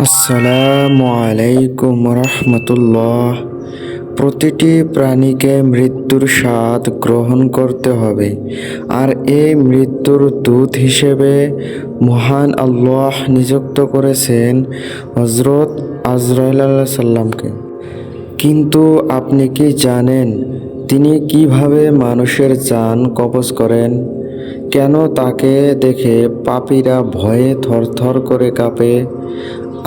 আসসালামু আলাইকুম রহমতুল্লাহ। প্রতিটি প্রাণীকে মৃত্যুর স্বাদ গ্রহণ করতে হবে, আর এই মৃত্যুর দূত হিসেবে মহান আল্লাহ নিযুক্ত করেছেন হজরত আজরাইল আলাইহিস সালামকে। কিন্তু আপনি কি জানেন তিনি কিভাবে মানুষের জান কবজ করেন? কেন তাকে দেখে পাপীরা ভয়ে থরথর করে কাঁপে?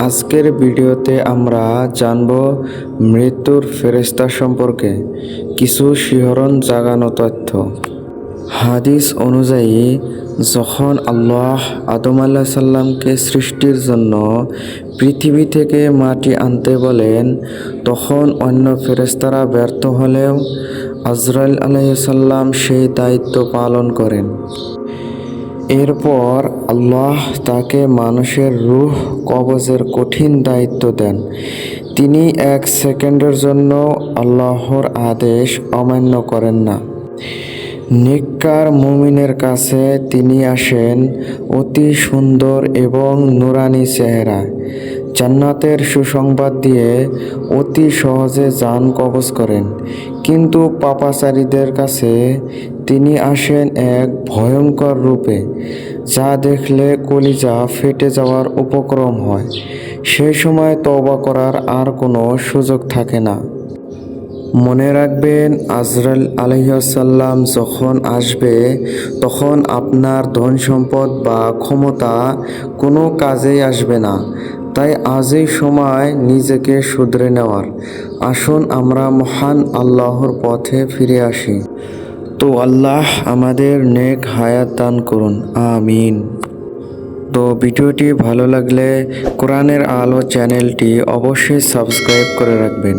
আজকের ভিডিওতে আমরা জানব মৃত্যুর ফেরেশতা সম্পর্কে কিছু শিহরণ জাগানো তথ্য। হাদিস অনুযায়ী যখন আল্লাহ আদম আলাইহিস সালামকে সৃষ্টির জন্য পৃথিবী থেকে মাটি আনতে বলেন, তখন অন্য ফেরেশতারা ব্যর্থ হলেও আজরাইল আলাইহিস সালাম সেই দায়িত্ব পালন করেন। এরপর আল্লাহ তাকে মানুষের রূহ কবজের কঠিন দায়িত্ব দেন। তিনি 1 সেকেন্ডের জন্য আল্লাহর আদেশ অমান্য করেন না। নেককার মুমিনের কাছে তিনি আসেন অতি সুন্দর এবং নুরানি চেহারায়, জান্নাতের সুসংবাদ দিয়ে অতি সহজে জান কবজ করেন। কিন্তু পাপাচারীদের কাছে তিনি আসেন এক ভয়ঙ্কর রূপে, যা দেখলে কলিজা ফেটে যাওয়ার উপক্রম হয়। সেই সময় তওবা করার আর কোনো সুযোগ থাকে না। মনে রাখবেন, আজরাইল আলাইহিস সালাম যখন আসবে, তখন আপনার ধন সম্পদ বা ক্ষমতা কোনো কাজেই আসবে না। তাই আজই সময় নিজেকে শুধরে নেওয়ার। আসুন আমরা মহান আল্লাহর পথে ফিরে আসি। তো আল্লাহ আমাদের নেক হায়াত দান করুন, আমিন। তো ভিডিওটি ভালো লাগলে কোরআনের আলো চ্যানেলটি অবশ্যই সাবস্ক্রাইব করে রাখবেন।